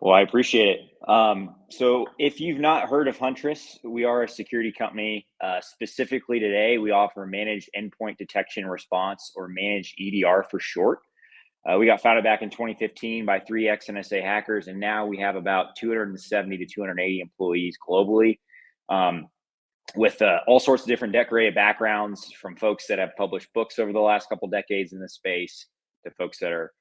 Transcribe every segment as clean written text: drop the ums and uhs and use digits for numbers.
Well, I appreciate it. So if you've not heard of Huntress, we are a security company. Specifically today, we offer managed endpoint detection and response, or managed EDR for short. We got founded back in 2015 by three ex-NSA hackers, and now we have about 270 to 280 employees globally, um, with all sorts of different decorated backgrounds, from folks that have published books over the last couple decades in this space to folks that are,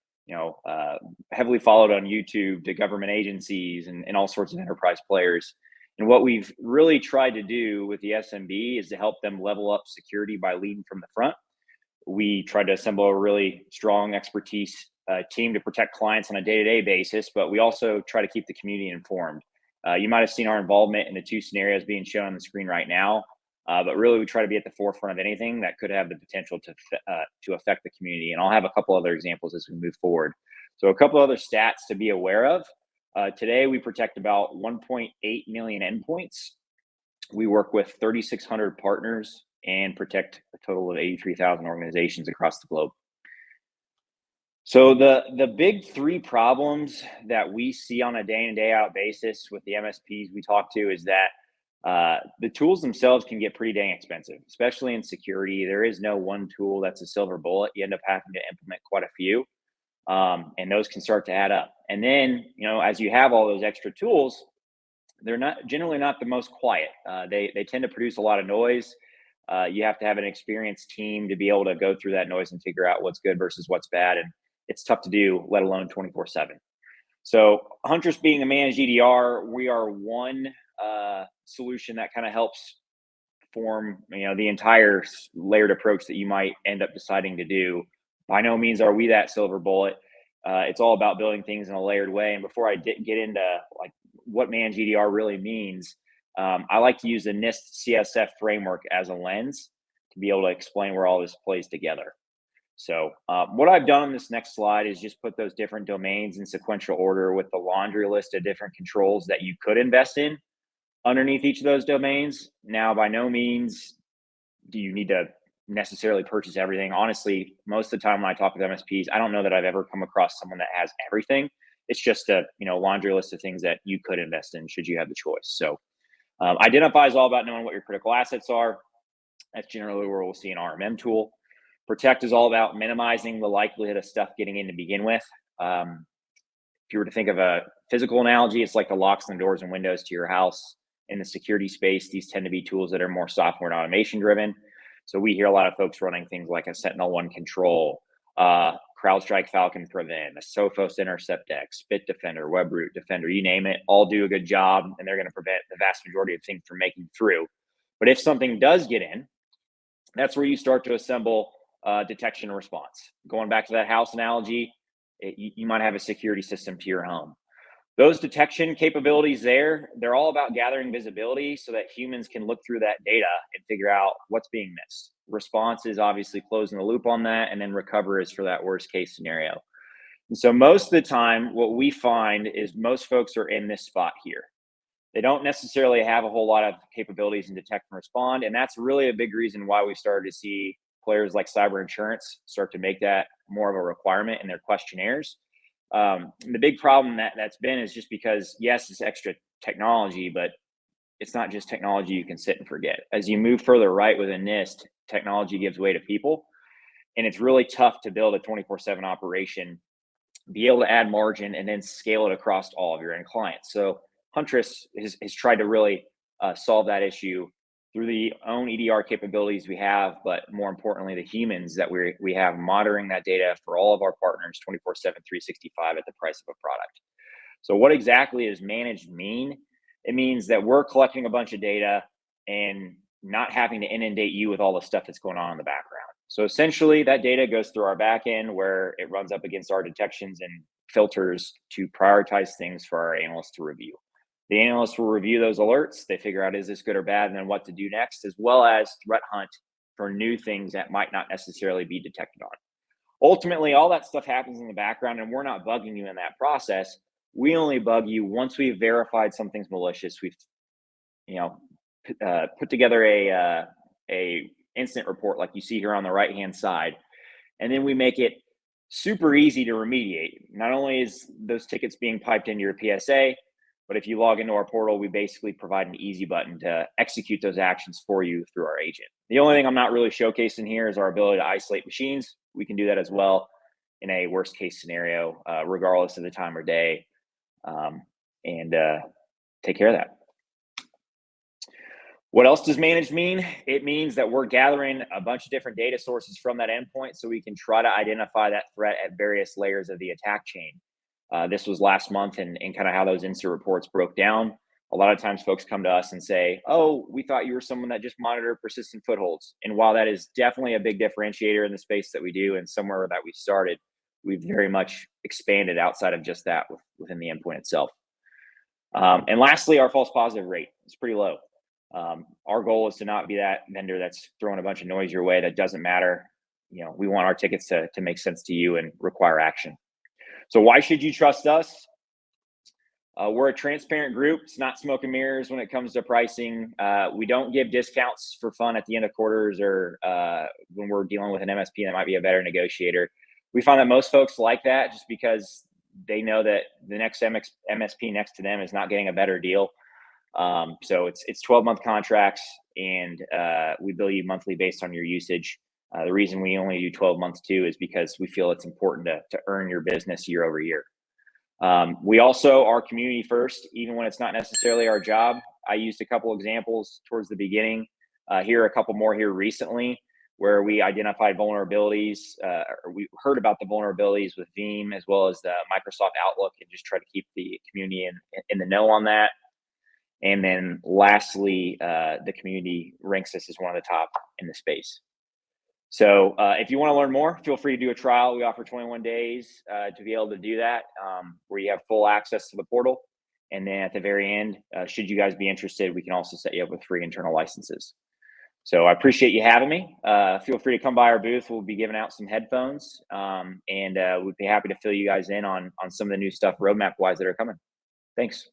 heavily followed on YouTube, to government agencies and all sorts of enterprise players. And what we've really tried to do with the SMB is to help them level up security by leading from the front. We try to assemble a really strong expertise team to protect clients on a day-to-day basis, but we also try to keep the community informed. You might have seen our involvement in the two scenarios being shown on the screen right now, but really we try to be at the forefront of anything that could have the potential to affect the community. And I'll have a couple other examples as we move forward. So a couple other stats to be aware of. Today we protect about 1.8 million endpoints. We work with 3,600 partners and protect a total of 83,000 organizations across the globe. So the big three problems that we see on a day in day out basis with the MSPs we talk to is that the tools themselves can get pretty dang expensive, especially in security. There is no one tool that's a silver bullet. You end up having to implement quite a few, and those can start to add up. And then, as you have all those extra tools, they're not generally not the most quiet. They tend to produce a lot of noise. You have to have an experienced team to be able to go through that noise and figure out what's good versus what's bad, and it's tough to do, let alone 24/7. So Huntress being a managed EDR, we are one solution that kind of helps form the entire layered approach that you might end up deciding to do. By no means are we that silver bullet. It's all about building things in a layered way. And before I get into like what managed EDR really means, I like to use the NIST CSF framework as a lens to be able to explain where all this plays together. So what I've done on this next slide is just put those different domains in sequential order with the laundry list of different controls that you could invest in underneath each of those domains. Now, by no means do you need to necessarily purchase everything. Honestly, most of the time when I talk with MSPs, I don't know that I've ever come across someone that has everything. It's just a laundry list of things that you could invest in should you have the choice. So identify is all about knowing what your critical assets are. That's generally where we'll see an RMM tool. Protect is all about minimizing the likelihood of stuff getting in to begin with. If you were to think of a physical analogy, it's like the locks and doors and windows to your house. In the security space, these tend to be tools that are more software and automation driven. So we hear a lot of folks running things like a Sentinel-1 Control, CrowdStrike Falcon Prevent, a Sophos Intercept X, Bitdefender, Webroot Defender, you name it, all do a good job, and they're going to prevent the vast majority of things from making through. But if something does get in, that's where you start to assemble detection and response. Going back to that house analogy, you might have a security system to your home. Those detection capabilities they're all about gathering visibility so that humans can look through that data and figure out what's being missed. Response is obviously closing the loop on that, and then recover is for that worst case scenario. And so most of the time, what we find is most folks are in this spot here. They don't necessarily have a whole lot of capabilities in detect and respond, and that's really a big reason why we started to see players like cyber insurance start to make that more of a requirement in their questionnaires. The big problem that's been is just because, yes, it's extra technology, but it's not just technology you can sit and forget. As you move further right within NIST, technology gives way to people, and it's really tough to build a 24/7 operation, be able to add margin, and then scale it across all of your end clients. So Huntress has tried to really solve that issue through the own EDR capabilities we have, but more importantly, the humans that we have monitoring that data for all of our partners 24/7, 365 at the price of a product. So what exactly does managed mean? It means that we're collecting a bunch of data and not having to inundate you with all the stuff that's going on in the background. So essentially that data goes through our backend where it runs up against our detections and filters to prioritize things for our analysts to review. The analysts will review those alerts. They figure out, is this good or bad, and then what to do next, as well as threat hunt for new things that might not necessarily be detected on. Ultimately, all that stuff happens in the background, and we're not bugging you in that process. We only bug you once we've verified something's malicious. We've, put together a incident report like you see here on the right-hand side, and then we make it super easy to remediate. Not only is those tickets being piped into your PSA, but if you log into our portal, we basically provide an easy button to execute those actions for you through our agent. The only thing I'm not really showcasing here is our ability to isolate machines. We can do that as well in a worst case scenario, regardless of the time or day, and take care of that. What else does managed mean? It means that we're gathering a bunch of different data sources from that endpoint so we can try to identify that threat at various layers of the attack chain. This was last month and kind of how those incident reports broke down. A lot of times folks come to us and say, oh, we thought you were someone that just monitored persistent footholds. And while that is definitely a big differentiator in the space that we do and somewhere that we started, we've very much expanded outside of just that within the endpoint itself. And lastly, our false positive rate is pretty low. Our goal is to not be that vendor that's throwing a bunch of noise your way that doesn't matter. You know, we want our tickets to make sense to you and require action. So why should you trust us? We're a transparent group. It's not smoke and mirrors when it comes to pricing. We don't give discounts for fun at the end of quarters or when we're dealing with an MSP that might be a better negotiator. We find that most folks like that just because they know that the next MSP next to them is not getting a better deal. So it's 12-month contracts, and we bill you monthly based on your usage. The reason we only do 12 months too is because we feel it's important to earn your business year over year. We also are community first, even when it's not necessarily our job. I used a couple examples towards the beginning. Here are a couple more here recently where we identified vulnerabilities, or we heard about the vulnerabilities with Veeam as well as the Microsoft Outlook, and just try to keep the community in the know on that. And then lastly, the community ranks us as one of the top in the space. So if you want to learn more, feel free to do a trial. We offer 21 days to be able to do that, where you have full access to the portal. And then at the very end, should you guys be interested, we can also set you up with free internal licenses. So I appreciate you having me. Feel free to come by our booth. We'll be giving out some headphones, and we'd be happy to fill you guys in on some of the new stuff roadmap-wise that are coming. Thanks.